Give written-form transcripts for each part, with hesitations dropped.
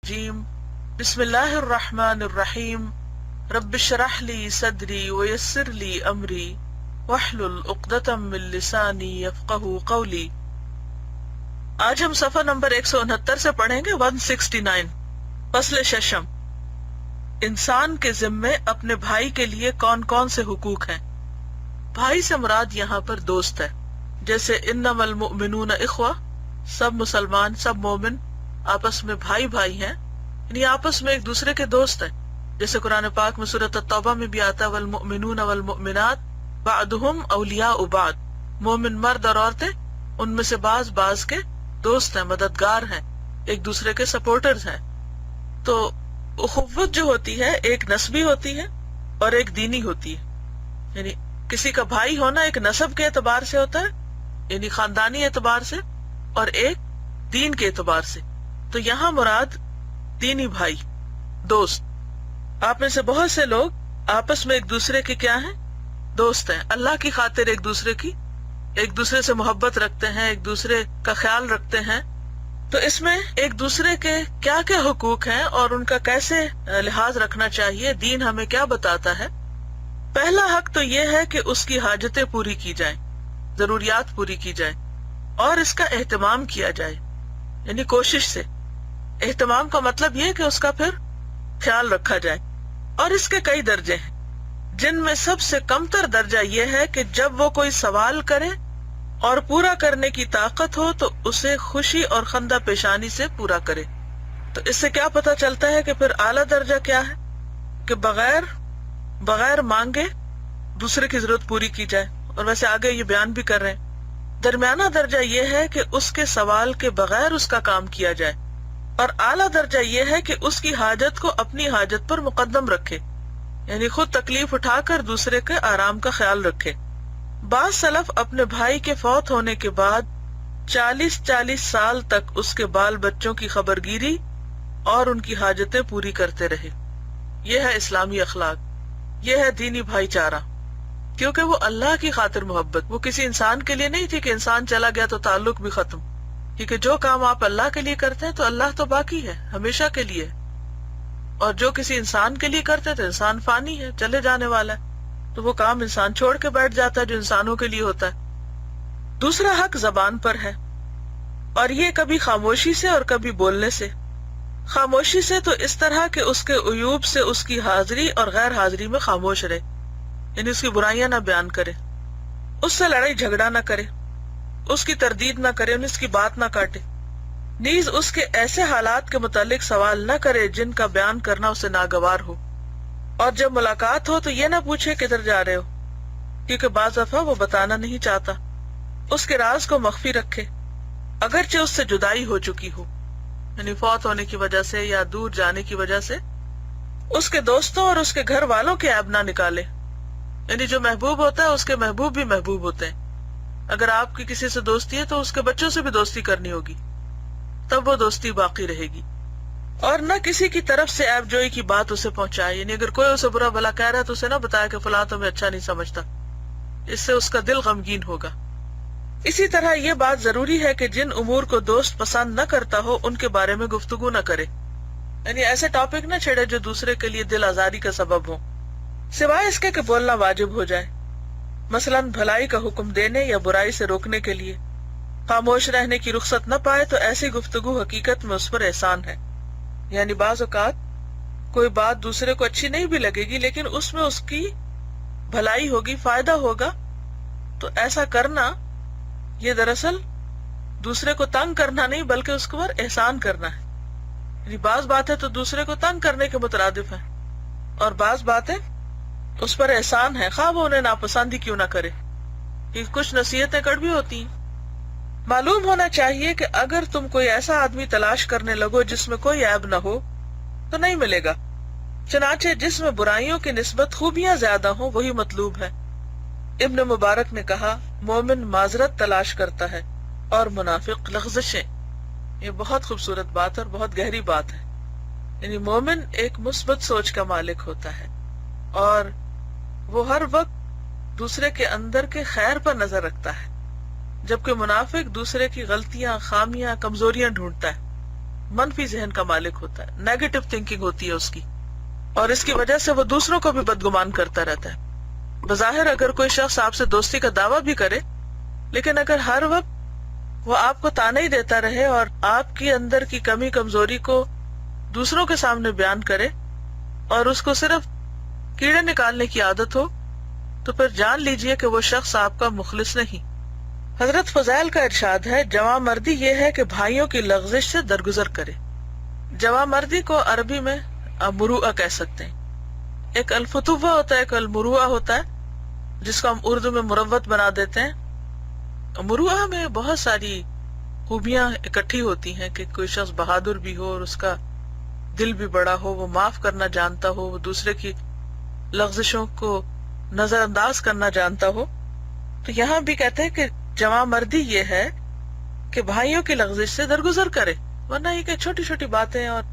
الرجیم بسم اللہ الرحمن الرحیم رب اشرح لی صدری ویسر لی امری واحلل عقدۃ من لسانی یفقہوا قولی۔ آج ہم صفحہ نمبر 169 سے پڑھیں گے 169۔ فصل ششم، انسان کے ذمے اپنے بھائی کے لیے کون کون سے حقوق ہیں۔ بھائی سے مراد یہاں پر دوست ہے، جیسے انما المؤمنون اخوہ، سب مسلمان سب مومن آپس میں بھائی بھائی ہیں، یعنی آپس میں ایک دوسرے کے دوست ہیں، جیسے قرآن پاک میں سورۃ التوبہ میں بھی آتا ہے والمؤمنون والمؤمنات بعضهم اولیاء بعض، مومن مرد اور عورتیں ان میں سے بعض بعض کے دوست ہیں، مددگار ہیں، ایک دوسرے کے سپورٹرز ہیں۔ تو اخوت جو ہوتی ہے ایک نسبی ہوتی ہے اور ایک دینی ہوتی ہے، یعنی کسی کا بھائی ہونا ایک نسب کے اعتبار سے ہوتا ہے، یعنی خاندانی اعتبار سے، اور ایک دین کے اعتبار سے۔ تو یہاں مراد دینی بھائی، دوست۔ آپ میں سے بہت سے لوگ آپس میں ایک دوسرے کے کیا ہیں؟ دوست ہیں، اللہ کی خاطر ایک دوسرے سے محبت رکھتے ہیں، ایک دوسرے کا خیال رکھتے ہیں۔ تو اس میں ایک دوسرے کے کیا کیا حقوق ہیں اور ان کا کیسے لحاظ رکھنا چاہیے، دین ہمیں کیا بتاتا ہے۔ پہلا حق تو یہ ہے کہ اس کی حاجتیں پوری کی جائیں، ضروریات پوری کی جائیں، اور اس کا اہتمام کیا جائے، یعنی کوشش سے۔ اہتمام کا مطلب یہ کہ اس کا پھر خیال رکھا جائے۔ اور اس کے کئی درجے ہیں، جن میں سب سے کمتر درجہ یہ ہے کہ جب وہ کوئی سوال کرے اور پورا کرنے کی طاقت ہو تو اسے خوشی اور خندہ پیشانی سے پورا کرے۔ تو اس سے کیا پتہ چلتا ہے کہ پھر اعلیٰ درجہ کیا ہے کہ بغیر مانگے دوسرے کی ضرورت پوری کی جائے، اور ویسے آگے یہ بیان بھی کر رہے ہیں۔ درمیانہ درجہ یہ ہے کہ اس کے سوال کے بغیر اس کا کام کیا جائے، اور اعلیٰ درجہ یہ ہے کہ اس کی حاجت کو اپنی حاجت پر مقدم رکھے، یعنی خود تکلیف اٹھا کر دوسرے کے آرام کا خیال رکھے۔ بعض سلف اپنے بھائی کے فوت ہونے کے بعد 40 سال تک اس کے بال بچوں کی خبرگیری اور ان کی حاجتیں پوری کرتے رہے۔ یہ ہے اسلامی اخلاق، یہ ہے دینی بھائی چارہ، کیونکہ وہ اللہ کی خاطر محبت، وہ کسی انسان کے لیے نہیں تھی کہ انسان چلا گیا تو تعلق بھی ختم، کیونکہ جو کام آپ اللہ کے لیے کرتے ہیں تو اللہ تو باقی ہے، ہمیشہ کے لیے، اور جو کسی انسان کے لیے کرتے ہیں تو انسان فانی ہے، چلے جانے والا ہے، تو وہ کام انسان چھوڑ کے بیٹھ جاتا ہے جو انسانوں کے لیے ہوتا ہے۔ دوسرا حق زبان پر ہے، اور یہ کبھی خاموشی سے اور کبھی بولنے سے۔ خاموشی سے تو اس طرح کہ اس کے عیوب سے اس کی حاضری اور غیر حاضری میں خاموش رہے، یعنی اس کی برائیاں نہ بیان کرے، اس سے لڑائی جھگڑا نہ کرے، اس کی تردید نہ کرے، اس کی بات نہ کاٹے، نیز اس کے ایسے حالات کے متعلق سوال نہ کرے جن کا بیان کرنا اسے ناگوار ہو، اور جب ملاقات ہو تو یہ نہ پوچھے کدھر جا رہے ہو، کیونکہ بعض دفعہ وہ بتانا نہیں چاہتا۔ اس کے راز کو مخفی رکھے، اگرچہ اس سے جدائی ہو چکی ہو، یعنی فوت ہونے کی وجہ سے یا دور جانے کی وجہ سے۔ اس کے دوستوں اور اس کے گھر والوں کے عیب نہ نکالے، یعنی جو محبوب ہوتا ہے اس کے محبوب بھی محبوب ہوتے ہیں۔ اگر آپ کی کسی سے دوستی ہے تو اس کے بچوں سے بھی دوستی کرنی ہوگی، تب وہ دوستی باقی رہے گی۔ اور نہ کسی کی طرف سے عیب جوئی کی بات اسے پہنچائے، یعنی اگر کوئی اسے برا بھلا کہہ رہا ہے تو اسے نہ بتایا کہ فلاں تمہیں اچھا نہیں سمجھتا، اس سے اس کا دل غمگین ہوگا۔ اسی طرح یہ بات ضروری ہے کہ جن امور کو دوست پسند نہ کرتا ہو ان کے بارے میں گفتگو نہ کرے، یعنی ایسے ٹاپک نہ چھیڑے جو دوسرے کے لیے دل آزاری کا سبب ہو، سوائے اس کے کہ بولنا واجب ہو جائے، مثلا بھلائی کا حکم دینے یا برائی سے روکنے کے لیے۔ خاموش رہنے کی رخصت نہ پائے تو ایسی گفتگو حقیقت میں اس پر احسان ہے، یعنی بعض اوقات کوئی بات دوسرے کو اچھی نہیں بھی لگے گی لیکن اس میں اس کی بھلائی ہوگی، فائدہ ہوگا، تو ایسا کرنا یہ دراصل دوسرے کو تنگ کرنا نہیں بلکہ اس کے اوپر احسان کرنا ہے۔ یعنی بعض باتیں تو دوسرے کو تنگ کرنے کے مترادف ہیں، اور بعض باتیں اس پر احسان ہے، خواہ وہ انہیں ناپسند ہی کیوں نہ کرے، کہ کچھ نصیحتیں کڑوی ہوتی ہیں۔ معلوم ہونا چاہیے کہ اگر تم کوئی ایسا آدمی تلاش کرنے لگو جس میں کوئی عیب نہ ہو تو نہیں ملے گا، چنانچہ جس میں برائیوں کی نسبت خوبیاں زیادہ ہوں وہی مطلوب ہے۔ ابن مبارک نے کہا، مومن معذرت تلاش کرتا ہے اور منافق لغزشیں۔ یہ بہت خوبصورت بات اور بہت گہری بات ہے، یعنی مومن ایک مثبت سوچ کا مالک ہوتا ہے اور وہ ہر وقت دوسرے کے اندر کے خیر پر نظر رکھتا ہے، جبکہ منافق دوسرے کی غلطیاں، خامیاں، کمزوریاں ڈھونڈتا ہے۔ منفی ذہن کا مالک ہوتا ہے، نیگیٹو تھنکنگ ہوتی ہے اس کی، اور اس کی وجہ سے وہ دوسروں کو بھی بدگمان کرتا رہتا ہے۔ بظاہر اگر کوئی شخص آپ سے دوستی کا دعویٰ بھی کرے، لیکن اگر ہر وقت وہ آپ کو تانے ہی دیتا رہے اور آپ کی اندر کی کمی کمزوری کو دوسروں کے سامنے بیان کرے اور اس کو صرف کیڑے نکالنے کی عادت ہو، تو پھر جان لیجئے کہ وہ شخص آپ کا مخلص نہیں۔ حضرت فضائل کا ارشاد ہے، جوان مردی یہ ہے کہ بھائیوں کی لغزش سے درگزر کرے۔ جوان مردی کو عربی میں مروءہ کہہ سکتے ہیں۔ ایک الفتوہ ہوتا ہے، ایک المروءہ ہوتا ہے، جس کو ہم اردو میں مروت بنا دیتے ہیں۔ مروءہ میں بہت ساری خوبیاں اکٹھی ہوتی ہیں کہ کوئی شخص بہادر بھی ہو اور اس کا دل بھی بڑا ہو، وہ معاف کرنا جانتا ہو، وہ دوسرے کی لغزشوں کو نظر انداز کرنا جانتا ہو۔ تو یہاں بھی کہتے ہیں کہ جوان مردی یہ ہے کہ بھائیوں کی لغزش سے درگزر کرے، ورنہ یہ کہ چھوٹی چھوٹی باتیں، اور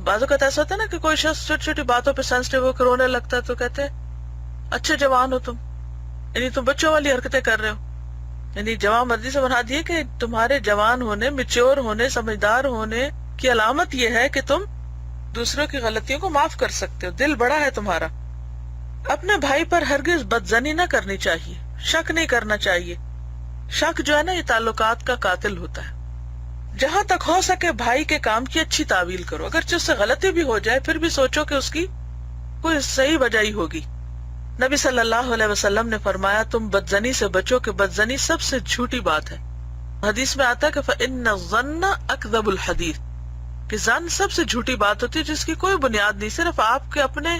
بعض اوقات ایسا ہوتا ہے نا کہ کوئی شخص چھوٹی چھوٹی باتوں پہ سینسٹیو ہو کر رونے لگتا ہے، تو کہتے ہیں اچھے جوان ہو تم، یعنی تم بچوں والی حرکتیں کر رہے ہو۔ یعنی جوان مردی سے بنا دیے کہ تمہارے جوان ہونے، میچور ہونے، سمجھدار ہونے کی علامت یہ ہے کہ تم دوسروں کی غلطیوں کو معاف کر سکتے ہو، دل بڑا ہے تمہارا۔ اپنے بھائی پر ہرگز بدظنی نہ کرنی چاہیے، شک نہیں کرنا چاہیے۔ شک جو ہے نا، یہ تعلقات کا قاتل ہوتا ہے۔ جہاں تک ہو سکے بھائی کے کام کی اچھی تعویل کرو، اگرچہ اس سے غلطی بھی ہو جائے پھر بھی سوچو کہ اس کی کوئی صحیح وجہ ہی ہوگی۔ نبی صلی اللہ علیہ وسلم نے فرمایا، تم بدظنی سے بچو کہ بدظنی سب سے جھوٹی بات ہے۔ حدیث میں آتا ہے کہ فَإِنَّ الظَّنَّ أَكْذَبُ الْحَدِيثِ، کہ ظن سب سے جھوٹی بات ہوتی ہے جس کی کوئی بنیاد نہیں، صرف آپ کے اپنے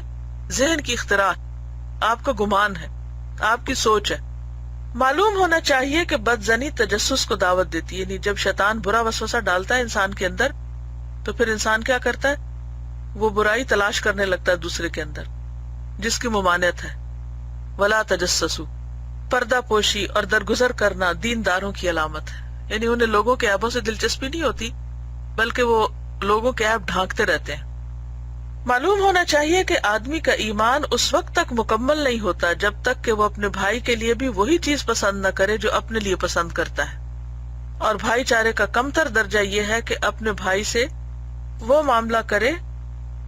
ذہن کی اختراع، آپ کا گمان ہے، آپ کی سوچ ہے۔ معلوم ہونا چاہیے کہ بدظنی تجسس کو دعوت دیتی ہے، یعنی جب شیطان برا وسوسہ ڈالتا ہے انسان کے اندر تو پھر انسان کیا کرتا ہے، وہ برائی تلاش کرنے لگتا ہے دوسرے کے اندر جس کی ممانعت ہے۔ ولا تجسسوا، پردہ پوشی اور درگزر کرنا دینداروں کی علامت ہے، یعنی انہیں لوگوں کے عیبوں سے دلچسپی نہیں ہوتی بلکہ وہ لوگوں کے عیب ڈھانکتے رہتے ہیں۔ معلوم ہونا چاہیے کہ آدمی کا ایمان اس وقت تک مکمل نہیں ہوتا جب تک کہ وہ اپنے بھائی کے لیے بھی وہی چیز پسند نہ کرے جو اپنے لیے پسند کرتا ہے، اور بھائی چارے کا کمتر درجہ یہ ہے کہ اپنے بھائی سے وہ معاملہ کرے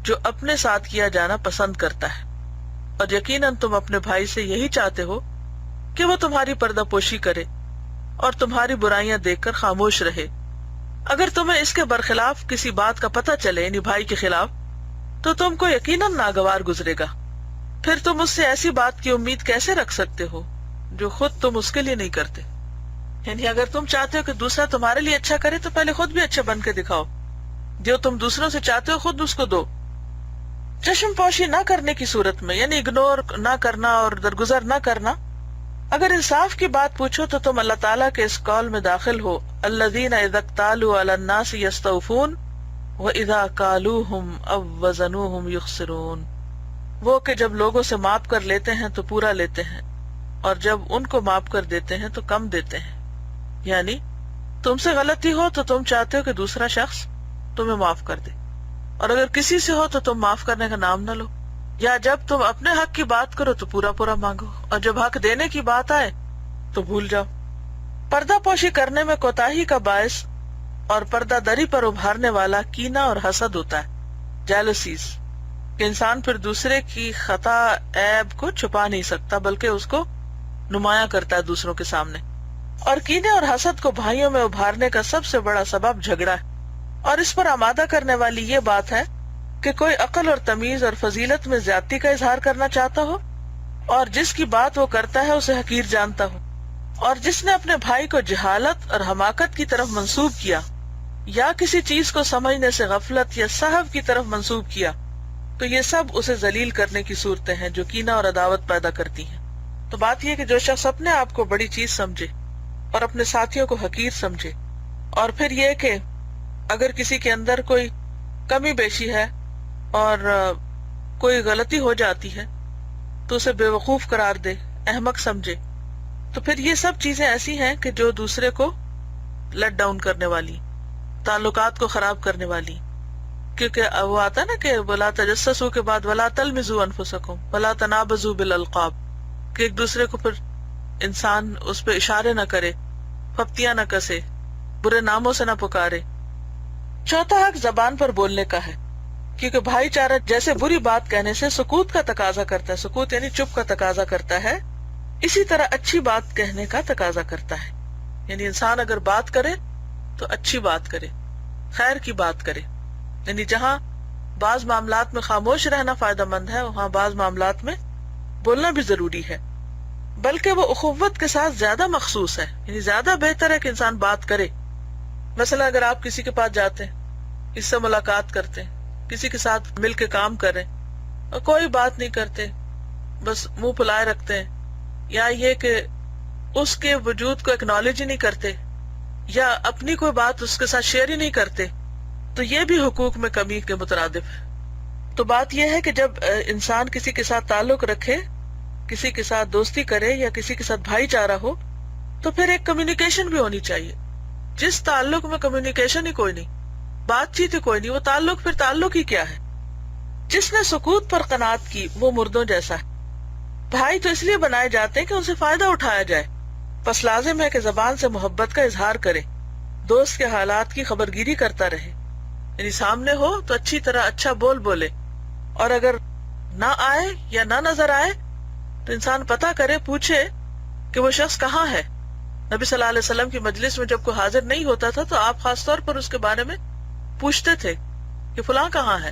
جو اپنے ساتھ کیا جانا پسند کرتا ہے، اور یقیناً تم اپنے بھائی سے یہی چاہتے ہو کہ وہ تمہاری پردہ پوشی کرے اور تمہاری برائیاں دیکھ کر خاموش رہے۔ اگر تمہیں اس کے برخلاف کسی بات کا پتہ چلے، یعنی بھائی کے خلاف، تو تم کو یقیناً ناگوار گزرے گا۔ پھر تم اس سے ایسی بات کی امید کیسے رکھ سکتے ہو جو خود تم اس کے لیے نہیں کرتے؟ یعنی اگر تم چاہتے ہو کہ دوسرا تمہارے لیے اچھا کرے تو پہلے خود بھی اچھے بن کے دکھاؤ، جو تم دوسروں سے چاہتے ہو خود اس کو دو۔ چشم پوشی نہ کرنے کی صورت میں، یعنی اگنور نہ کرنا اور درگزر نہ کرنا، اگر انصاف کی بات پوچھو تو تم اللہ تعالیٰ کے اس قول میں داخل ہو، الذین اذا اکتالوا علی الناس یستوفون وَإِذَا كَالُوهُمْ أَوْ وَزَنُوهُمْ يُخْسِرُونَ، وہ کہ جب لوگوں سے ماپ کر لیتے ہیں تو پورا لیتے ہیں، اور جب ان کو ماپ کر دیتے ہیں تو کم دیتے ہیں۔ یعنی تم سے غلطی ہو تو تم چاہتے ہو کہ دوسرا شخص تمہیں معاف کر دے، اور اگر کسی سے ہو تو تم معاف کرنے کا نام نہ لو، یا جب تم اپنے حق کی بات کرو تو پورا پورا مانگو، اور جب حق دینے کی بات آئے تو بھول جاؤ۔ پردہ پوشی کرنے میں کوتاہی کا باعث اور پردہ دری پر ابھارنے والا کینہ اور حسد ہوتا ہے، جیلسیز، کہ انسان پھر دوسرے کی خطا عیب کو چھپا نہیں سکتا بلکہ اس کو نمایاں کرتا ہے دوسروں کے سامنے۔ اور کینے اور حسد کو بھائیوں میں ابھارنے کا سب سے بڑا سبب جھگڑا ہے، اور اس پر آمادہ کرنے والی یہ بات ہے کہ کوئی عقل اور تمیز اور فضیلت میں زیادتی کا اظہار کرنا چاہتا ہو، اور جس کی بات وہ کرتا ہے اسے حقیر جانتا ہو، اور جس نے اپنے بھائی کو جہالت اور حماقت کی طرف منسوب کیا یا کسی چیز کو سمجھنے سے غفلت یا سہو کی طرف منسوب کیا، تو یہ سب اسے ذلیل کرنے کی صورتیں ہیں جو کینہ اور عداوت پیدا کرتی ہیں۔ تو بات یہ کہ جو شخص اپنے آپ کو بڑی چیز سمجھے اور اپنے ساتھیوں کو حقیر سمجھے، اور پھر یہ کہ اگر کسی کے اندر کوئی کمی بیشی ہے اور کوئی غلطی ہو جاتی ہے تو اسے بے وقوف قرار دے، احمق سمجھے، تو پھر یہ سب چیزیں ایسی ہیں کہ جو دوسرے کو لیٹ ڈاؤن کرنے والی، تعلقات کو خراب کرنے والی، کیونکہ وہ آتا ہے نا کہ ولا تجسسوا کے بعد ولا تلمزوا انفسکم ولا تنابزوا بالالقاب، کہ ایک دوسرے کو پھر انسان اس پہ اشارے نہ کرے، پھپتیاں نہ کسے، برے ناموں سے نہ پکارے۔ چوتھا حق زبان پر بولنے کا ہے، کیونکہ بھائی چارہ جیسے بری بات کہنے سے سکوت کا تقاضا کرتا ہے، سکوت یعنی چپ کا تقاضا کرتا ہے، اسی طرح اچھی بات کہنے کا تقاضا کرتا ہے. یعنی انسان اگر بات کرے تو اچھی بات کرے، خیر کی بات کرے. یعنی جہاں بعض معاملات میں خاموش رہنا فائدہ مند ہے، وہاں بعض معاملات میں بولنا بھی ضروری ہے، بلکہ وہ اخوت کے ساتھ زیادہ مخصوص ہے. یعنی زیادہ بہتر ہے کہ انسان بات کرے. مثلا اگر آپ کسی کے پاس جاتے ہیں، اس سے ملاقات کرتے ہیں، کسی کے ساتھ مل کے کام کریں اور کوئی بات نہیں کرتے، بس منہ پھلائے رکھتے ہیں، یا یہ کہ اس کے وجود کو اکنالج ہی نہیں کرتے، یا اپنی کوئی بات اس کے ساتھ شیئر ہی نہیں کرتے، تو یہ بھی حقوق میں کمی کے مترادف ہے. تو بات یہ ہے کہ جب انسان کسی کے ساتھ تعلق رکھے، کسی کے ساتھ دوستی کرے یا کسی کے ساتھ بھائی چارہ ہو، تو پھر ایک کمیونیکیشن بھی ہونی چاہیے. جس تعلق میں کمیونیکیشن ہی کوئی نہیں، بات چیت ہی کوئی نہیں، وہ تعلق پھر تعلق ہی کیا ہے؟ جس نے سکوت پر قناعت کی وہ مردوں جیسا ہے. بھائی تو اس لیے بنائے جاتے ہیں کہ ان سے فائدہ اٹھایا جائے، پس لازم ہے کہ زبان سے محبت کا اظہار کرے، دوست کے حالات کی خبرگیری کرتا رہے. یعنی سامنے ہو تو اچھی طرح اچھا بول بولے، اور اگر نہ آئے یا نہ نظر آئے تو انسان پتہ کرے، پوچھے کہ وہ شخص کہاں ہے. نبی صلی اللہ علیہ وسلم کی مجلس میں جب کوئی حاضر نہیں ہوتا تھا تو آپ خاص طور پر اس کے بارے میں پوچھتے تھے کہ فلاں کہاں ہے،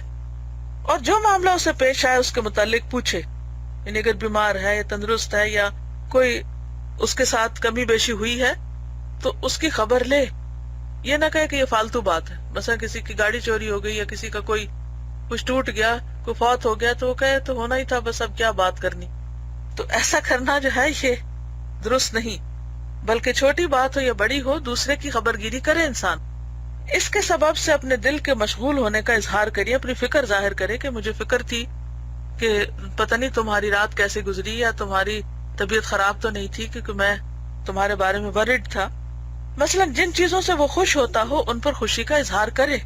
اور جو معاملہ اسے پیش آئے اس کے متعلق پوچھے. یعنی اگر بیمار ہے یا تندرست ہے یا کوئی اس کے ساتھ کمی بیشی ہوئی ہے تو اس کی خبر لے. یہ نہ کہے کہ یہ فالتو بات ہے، مثلا کسی کی گاڑی چوری ہو گئی یا کسی کا کوئی کچھ ٹوٹ گیا، کوئی فوت ہو گیا، تو وہ کہے تو ہونا ہی تھا، بس اب کیا بات کرنی. تو ایسا کرنا جو ہے یہ درست نہیں، بلکہ چھوٹی بات ہو یا بڑی ہو دوسرے کی خبرگیری کرے انسان. اس کے سبب سے اپنے دل کے مشغول ہونے کا اظہار کریے، اپنی فکر ظاہر کرے کہ مجھے فکر تھی کہ پتہ نہیں تمہاری رات کیسے گزری، یا تمہاری طبیعت خراب تو نہیں تھی، کیونکہ میں تمہارے بارے میں ورڈ تھا. مثلا جن چیزوں سے وہ خوش ہوتا ہو ان پر خوشی کا اظہار کرے.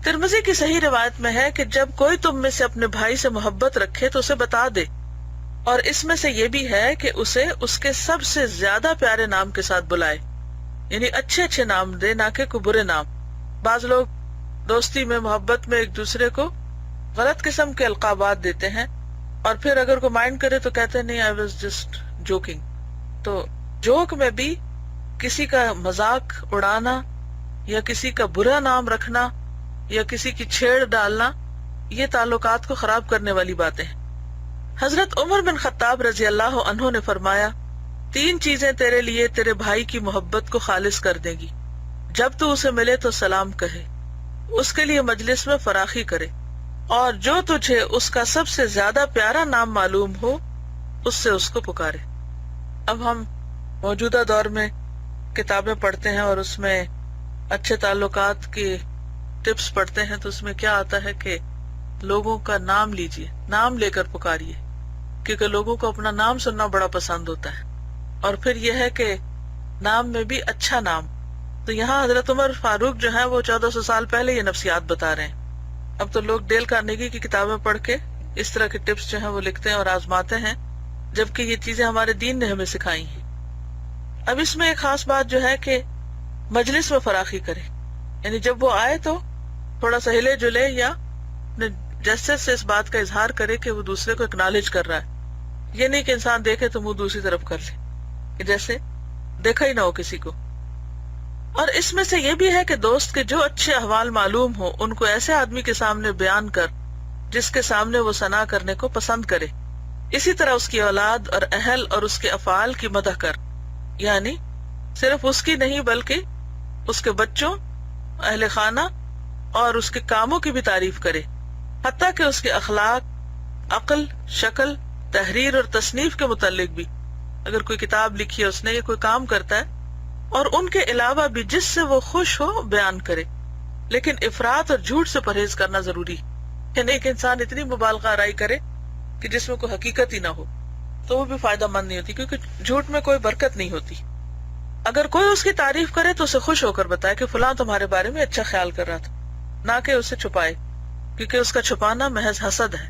ترمذی کی صحیح روایت میں ہے کہ جب کوئی تم میں سے اپنے بھائی سے محبت رکھے تو اسے بتا دے، اور اس میں سے یہ بھی ہے کہ اسے اس کے سب سے زیادہ پیارے نام کے ساتھ بلائے. یعنی اچھے اچھے نام دے، نہ کہ کوئی برے نام. بعض لوگ دوستی میں محبت میں ایک دوسرے کو غلط قسم کے القابات دیتے ہیں، اور پھر اگر کوئی مائنڈ کرے تو کہتے ہیں نہیں آئی واز جسٹ جوکنگ. تو جوک میں بھی کسی کا مذاق اڑانا یا کسی کا برا نام رکھنا یا کسی کی چھیڑ ڈالنا، یہ تعلقات کو خراب کرنے والی باتیں ہیں. حضرت عمر بن خطاب رضی اللہ عنہ نے فرمایا، 3 چیزیں تیرے لیے تیرے بھائی کی محبت کو خالص کر دیں گی. جب تو اسے ملے تو سلام کہے، اس کے لیے مجلس میں فراخی کرے، اور جو تجھے اس کا سب سے زیادہ پیارا نام معلوم ہو اس سے اس کو پکارے. اب ہم موجودہ دور میں کتابیں پڑھتے ہیں اور اس میں اچھے تعلقات کی ٹپس پڑھتے ہیں، تو اس میں کیا آتا ہے کہ لوگوں کا نام لیجئے، نام لے کر پکاریے، کیونکہ لوگوں کو اپنا نام سننا بڑا پسند ہوتا ہے. اور پھر یہ ہے کہ نام میں بھی اچھا نام. تو یہاں حضرت عمر فاروق جو ہیں وہ 1400 سال پہلے یہ نفسیات بتا رہے ہیں. اب تو لوگ ڈیل کارنیگی کی کتابیں پڑھ کے اس طرح کے ٹپس جو ہیں وہ لکھتے ہیں اور آزماتے ہیں، جبکہ یہ چیزیں ہمارے دین نے ہمیں سکھائی ہیں. اب اس میں ایک خاص بات جو ہے کہ مجلس میں فراخی کرے. یعنی جب وہ آئے تو تھوڑا سا ہلے جلے یا جیسے سے اس بات کا اظہار کرے کہ وہ دوسرے کو اکنالج کر رہا ہے. یہ نہیں کہ انسان دیکھے تو منہ دوسری طرف کر لے، کہ جیسے دیکھا ہی نہ ہو کسی کو. اور اس میں سے یہ بھی ہے کہ دوست کے جو اچھے احوال معلوم ہو ان کو ایسے آدمی کے سامنے بیان کر جس کے سامنے وہ ثنا کرنے کو پسند کرے. اسی طرح اس کی اولاد اور اہل اور اس کے افعال کی مدح کر، یعنی صرف اس کی نہیں بلکہ اس کے بچوں، اہل خانہ اور اس کے کاموں کی بھی تعریف کرے، حتیٰ کہ اس کے اخلاق، عقل، شکل، تحریر اور تصنیف کے متعلق بھی. اگر کوئی کتاب لکھی ہے اس نے یا کوئی کام کرتا ہے، اور ان کے علاوہ بھی جس سے وہ خوش ہو بیان کرے. لیکن افراط اور جھوٹ سے پرہیز کرنا ضروری ہے. یعنی ایک انسان اتنی مبالغہ آرائی کرے کہ جس میں کوئی حقیقت ہی نہ ہو، تو وہ بھی فائدہ مند نہیں ہوتی، کیونکہ جھوٹ میں کوئی برکت نہیں ہوتی. اگر کوئی اس کی تعریف کرے تو اسے خوش ہو کر بتائے کہ فلاں تمہارے بارے میں اچھا خیال کر رہا تھا، نہ کہ اسے چھپائے، کیونکہ اس کا چھپانا محض حسد ہے.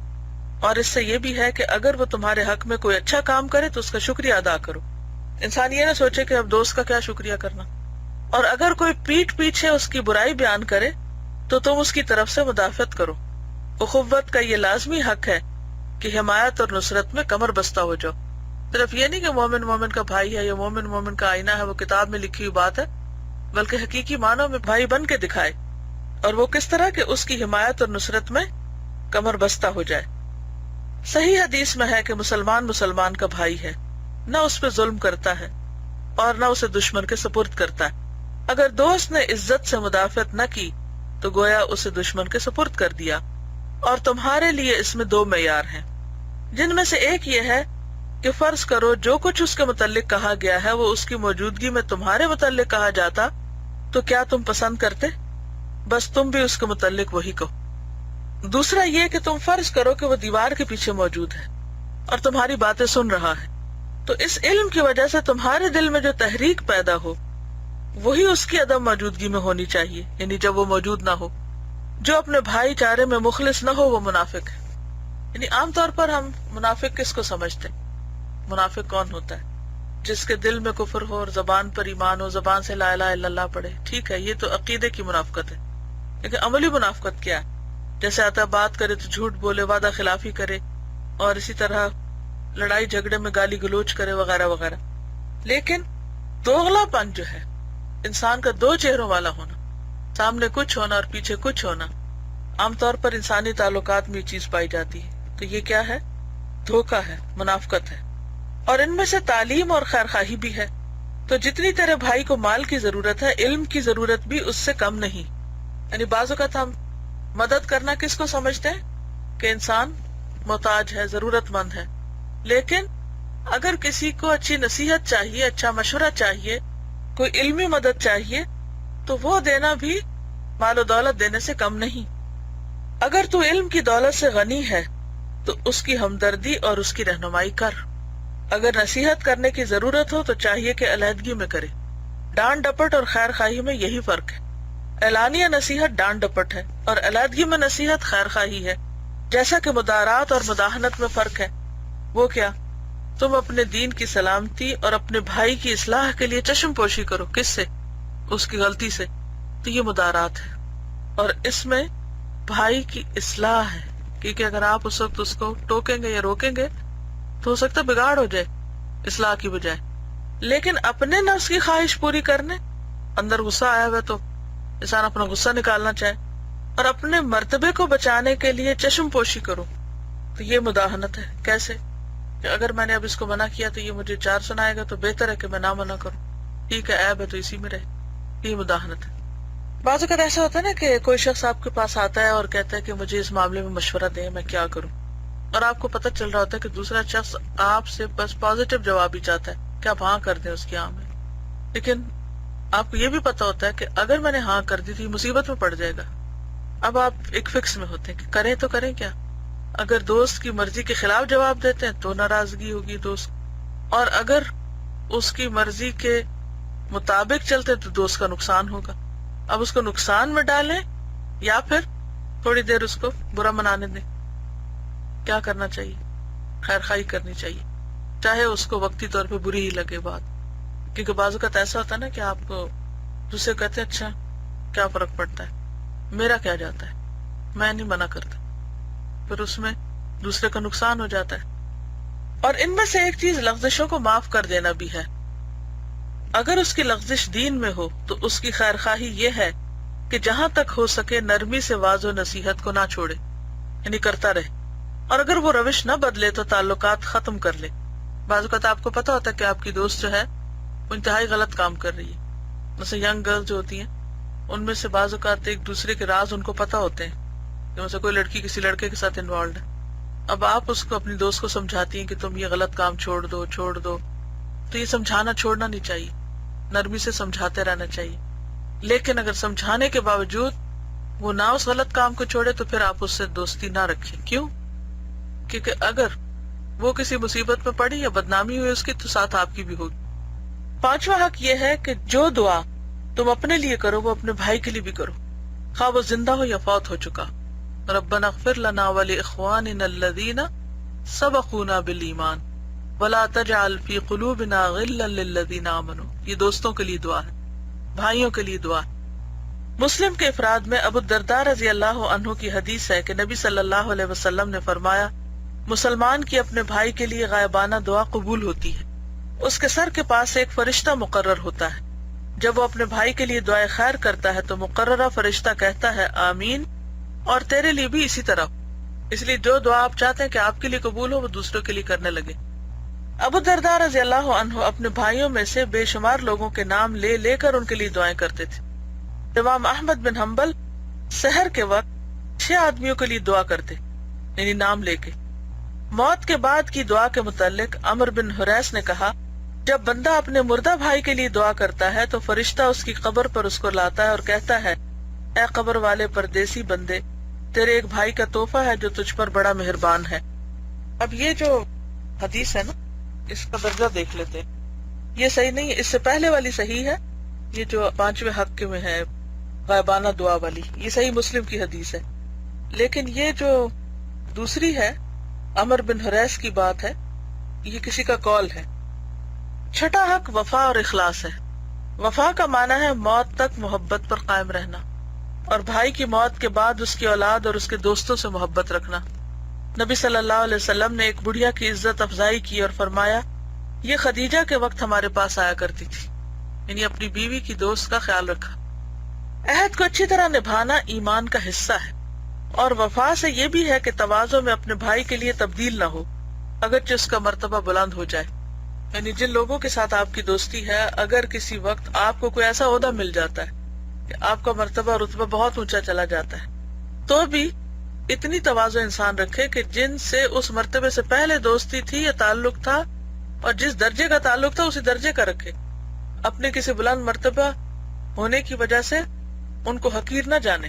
اور اس سے یہ بھی ہے کہ اگر وہ تمہارے حق میں کوئی اچھا کام کرے تو اس کا شکریہ ادا کرو. انسان یہ نہ سوچے کہ اب دوست کا کیا شکریہ کرنا. اور اگر کوئی پیٹھ پیچھے اس کی برائی بیان کرے تو تم اس کی طرف سے مدافعت کرو. اخوت کا یہ لازمی حق ہے کہ حمایت اور نصرت میں کمر بستہ ہو جاؤ. صرف یہ نہیں کہ مومن مومن کا بھائی ہے یا مومن مومن کا آئینہ ہے، وہ کتاب میں لکھی ہوئی بات ہے، بلکہ حقیقی معنوں میں بھائی بن کے دکھائے. اور وہ کس طرح کہ اس کی حمایت اور نصرت میں کمر بستہ ہو جائے. صحیح حدیث میں ہے کہ مسلمان مسلمان کا بھائی ہے، نہ اس پہ ظلم کرتا ہے اور نہ اسے دشمن کے سپرد کرتا ہے. اگر دوست نے عزت سے مدافعت نہ کی تو گویا اسے دشمن کے سپرد کر دیا. اور تمہارے لیے اس میں 2 معیار ہیں، جن میں سے ایک یہ ہے کہ فرض کرو جو کچھ اس کے متعلق کہا گیا ہے وہ اس کی موجودگی میں تمہارے متعلق کہا جاتا تو کیا تم پسند کرتے؟ بس تم بھی اس کے متعلق وہی کہو. دوسرا یہ کہ تم فرض کرو کہ وہ دیوار کے پیچھے موجود ہے اور تمہاری باتیں سن رہا ہے، تو اس علم کی وجہ سے تمہارے دل میں جو تحریک پیدا ہو وہی اس کی عدم موجودگی میں ہونی چاہیے، یعنی جب وہ موجود نہ ہو. جو اپنے بھائی چارے میں مخلص نہ ہو وہ منافق ہے. یعنی عام طور پر ہم منافق کس کو سمجھتے ہیں؟ منافق کون ہوتا ہے؟ جس کے دل میں کفر ہو اور زبان پر ایمان ہو، زبان سے لا الہ الا اللہ پڑھے. ٹھیک ہے، یہ تو عقیدے کی منافقت ہے. لیکن عملی منافقت کیا ہے؟ جیسے آتا بات کرے تو جھوٹ بولے، وعدہ خلافی کرے، اور اسی طرح لڑائی جھگڑے میں گالی گلوچ کرے وغیرہ وغیرہ. لیکن دوغلا پن جو ہے، انسان کا 2 چہروں والا ہونا، سامنے کچھ ہونا اور پیچھے کچھ ہونا، عام طور پر انسانی تعلقات میں یہ چیز پائی جاتی ہے. تو یہ کیا ہے؟ دھوکہ ہے، منافقت ہے. اور ان میں سے تعلیم اور خیرخواہی بھی ہے. تو جتنی تیرے بھائی کو مال کی ضرورت ہے، علم کی ضرورت بھی اس سے کم نہیں. یعنی بعض اوقات ہم مدد کرنا کس کو سمجھتے ہیں؟ کہ انسان محتاج ہے، ضرورت مند ہے. لیکن اگر کسی کو اچھی نصیحت چاہیے، اچھا مشورہ چاہیے، کوئی علمی مدد چاہیے، تو وہ دینا بھی مال و دولت دینے سے کم نہیں. اگر تو علم کی دولت سے غنی ہے تو اس کی ہمدردی اور اس کی رہنمائی کر. اگر نصیحت کرنے کی ضرورت ہو تو چاہیے کہ علیحدگی میں کرے. ڈانٹ ڈپٹ اور خیر خواہی میں یہی فرق ہے. اعلانیہ نصیحت ڈانٹ ڈپٹ ہے اور علیحدگی میں نصیحت خیر خواہی ہے. جیسا کہ مدارات اور مداحنت میں فرق ہے. وہ کیا؟ تم اپنے دین کی سلامتی اور اپنے بھائی کی اصلاح کے لیے چشم پوشی کرو. کس سے؟ اس کی غلطی سے. تو یہ مدارات ہے، اور اس میں بھائی کی اصلاح ہے. کیونکہ اگر آپ اس وقت اس کو ٹوکیں گے یا روکیں گے تو ہو سکتا ہے بگاڑ ہو جائے اصلاح کی بجائے. لیکن اپنے نفس کی خواہش پوری کرنے، اندر غصہ آیا ہوا تو انسان اپنا غصہ نکالنا چاہے، اور اپنے مرتبے کو بچانے کے لیے چشم پوشی کرو. تو یہ مداحنت ہے. کیسے؟ کہ اگر میں نے اب اس کو منع کیا تو یہ مجھے 4 سنائے گا، تو بہتر ہے کہ میں نہ منع کروں. ٹھیک ہے، عیب ہے تو اسی میں رہے. یہ مداحنت ہے. بعض اوقات ایسا ہوتا ہے نا کہ کوئی شخص آپ کے پاس آتا ہے اور کہتا ہے کہ مجھے اس معاملے میں مشورہ دیں، میں کیا کروں. اور آپ کو پتہ چل رہا ہوتا ہے کہ دوسرا شخص آپ سے بس پازیٹیو جواب ہی چاہتا ہے کہ آپ ہاں کر دیں اس کی ہاں میں. لیکن آپ کو یہ بھی پتا ہوتا ہے کہ اگر میں نے ہاں کر دی تو یہ مصیبت میں پڑ جائے گا. اب آپ ایک فکس میں ہوتے ہیں کہ کریں تو کریں کیا. اگر دوست کی مرضی کے خلاف جواب دیتے ہیں تو ناراضگی ہوگی دوست، اور اگر اس کی مرضی کے مطابق چلتے تو دوست کا نقصان ہوگا. اب اس کو نقصان میں ڈالیں یا پھر تھوڑی دیر اس کو برا منانے دیں. کیا کرنا چاہیے؟ خیر خواہی کرنی چاہیے، چاہے اس کو وقتی طور پہ بری ہی لگے بات. کیونکہ بعض اوقات ایسا ہوتا ہے نا کہ آپ کو دوسرے کہتے ہیں اچھا کیا فرق پڑتا ہے، میرا کیا جاتا ہے، میں نہیں منع کرتا. پھر اس میں دوسرے کا نقصان ہو جاتا ہے. اور ان میں سے ایک چیز لغزشوں کو معاف کر دینا بھی ہے. اگر اس کی لغزش دین میں ہو تو اس کی خیر خواہی یہ ہے کہ جہاں تک ہو سکے نرمی سے واضح و نصیحت کو نہ چھوڑے، یعنی کرتا رہے. اور اگر وہ روش نہ بدلے تو تعلقات ختم کر لے. بعض اوقات آپ کو پتا ہوتا ہے کہ آپ کی دوست جو ہے وہ انتہائی غلط کام کر رہی ہے. جیسے ینگ گرلز جو ہوتی ہیں ان میں سے بعض اوقات ایک دوسرے کے راز ان کو پتا ہوتے ہیں، جیسے کوئی لڑکی کسی لڑکے کے ساتھ انوالوڈ ہے. اب آپ اس کو اپنی دوست کو سمجھاتی ہیں کہ تم یہ غلط کام چھوڑ دو چھوڑ دو. تو یہ سمجھانا چھوڑنا نہیں چاہیے، نرمی سے سمجھاتے رہنا چاہیے. لیکن اگر سمجھانے کے باوجود وہ نہ اس غلط کام کو چھوڑے تو پھر آپ اس سے دوستی نہ رکھیں. کیوں؟ کیونکہ اگر وہ کسی مصیبت میں پڑی یا بدنامی ہوئی اس کی تو ساتھ آپ کی بھی ہوگی. 5واں حق یہ ہے کہ جو دعا تم اپنے لیے کرو وہ اپنے بھائی کے لیے بھی کرو، خواہ وہ زندہ ہو یا فوت ہو چکا. ربنا اغفر لنا ولاخواننا الذین سبقونا بالایمان ولا تجعل فی قلوبنا غلا للذین آمنوا. یہ دوستوں کے لیے دعا ہے، بھائیوں کے لیے دعا ہے. مسلم کے افراد میں ابو الدرداء رضی اللہ عنہ کی حدیث ہے کہ نبی صلی اللہ علیہ وسلم نے فرمایا، مسلمان کی اپنے بھائی کے لیے غائبانہ دعا قبول ہوتی ہے، اس کے سر کے پاس ایک فرشتہ مقرر ہوتا ہے، جب وہ اپنے بھائی کے لیے دعائے خیر کرتا ہے تو مقررہ فرشتہ کہتا ہے آمین، اور تیرے لیے بھی اسی طرح، اس لیے جو دعا آپ چاہتے ہیں کہ آپ کے لیے قبول ہو وہ دوسروں کے لیے کرنے لگے۔ ابو الدرداء رضی اللہ عنہ اپنے بھائیوں میں سے بے شمار لوگوں کے نام لے لے کر ان کے لیے دعائیں کرتے تھے۔ امام احمد بن حنبل سحر کے وقت 6 آدمیوں کے لیے دعا کرتے، یعنی نام لے کے۔ موت کے بعد کی دعا کے متعلق عمر بن حریث نے کہا، جب بندہ اپنے مردہ بھائی کے لیے دعا کرتا ہے تو فرشتہ اس کی قبر پر اس کو لاتا ہے اور کہتا ہے، اے قبر والے پردیسی بندے، تیرے ایک بھائی کا تحفہ ہے جو تجھ پر بڑا مہربان ہے۔ اب یہ جو حدیث ہے نا، اس کا درجہ دیکھ لیتے ہیں، یہ صحیح نہیں ہے، اس سے پہلے والی صحیح ہے، یہ جو 5ویں حق میں ہے غائبانہ دعا والی، یہ صحیح مسلم کی حدیث ہے، لیکن یہ جو دوسری ہے عمر بن حریث کی بات ہے، یہ کسی کا قول ہے۔ چھٹا حق وفا اور اخلاص ہے۔ وفا کا معنی ہے موت تک محبت پر قائم رہنا، اور بھائی کی موت کے بعد اس کی اولاد اور اس کے دوستوں سے محبت رکھنا۔ نبی صلی اللہ علیہ وسلم نے ایک بڑھیا کی عزت افزائی کی اور فرمایا، یہ خدیجہ کے وقت ہمارے پاس آیا کرتی تھی، یعنی اپنی بیوی کی دوست کا خیال رکھا۔ عہد کو اچھی طرح نبھانا ایمان کا حصہ ہے، اور وفا سے یہ بھی ہے کہ تواضع میں اپنے بھائی کے لیے تبدیل نہ ہو، اگرچہ اس کا مرتبہ بلند ہو جائے۔ یعنی جن لوگوں کے ساتھ آپ کی دوستی ہے، اگر کسی وقت آپ کو کوئی ایسا عہدہ مل جاتا ہے کہ آپ کا مرتبہ رتبہ بہت اونچا چلا جاتا ہے، تو بھی اتنی تواضع انسان رکھے کہ جن سے اس مرتبے سے پہلے دوستی تھی یا تعلق تھا، اور جس درجے کا تعلق تھا اسی درجے کا رکھے، اپنے کسی بلند مرتبہ ہونے کی وجہ سے ان کو حقیر نہ جانے۔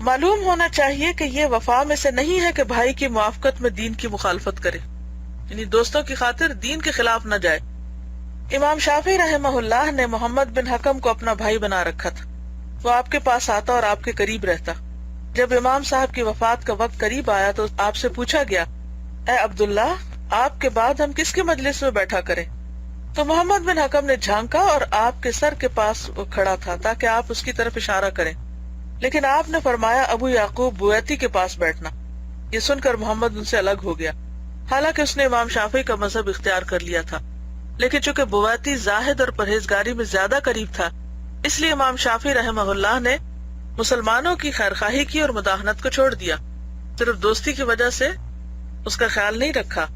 معلوم ہونا چاہیے کہ یہ وفا میں سے نہیں ہے کہ بھائی کی موافقت میں دین کی مخالفت کرے، یعنی دوستوں کی خاطر دین کے خلاف نہ جائے۔ امام شافعی رحمہ اللہ نے محمد بن حکم کو اپنا بھائی بنا رکھا تھا، وہ آپ کے پاس آتا اور آپ کے قریب رہتا۔ جب امام صاحب کی وفات کا وقت قریب آیا تو آپ سے پوچھا گیا، اے عبداللہ، آپ کے بعد ہم کس کے مجلس میں بیٹھا کریں؟ تو محمد بن حکم نے جھانکا اور آپ کے سر کے پاس وہ کھڑا تھا تاکہ آپ اس کی طرف اشارہ کریں، لیکن آپ نے فرمایا ابو یعقوب بویتی کے پاس بیٹھنا۔ یہ سن کر محمد ان سے الگ ہو گیا، حالانکہ اس نے امام شافعی کا مذہب اختیار کر لیا تھا، لیکن چونکہ بویتی زاہد اور پرہیزگاری میں زیادہ قریب تھا، اس لیے امام شافعی رحمہ اللہ نے مسلمانوں کی خیرخواہی کی اور مداحنت کو چھوڑ دیا، صرف دوستی کی وجہ سے اس کا خیال نہیں رکھا۔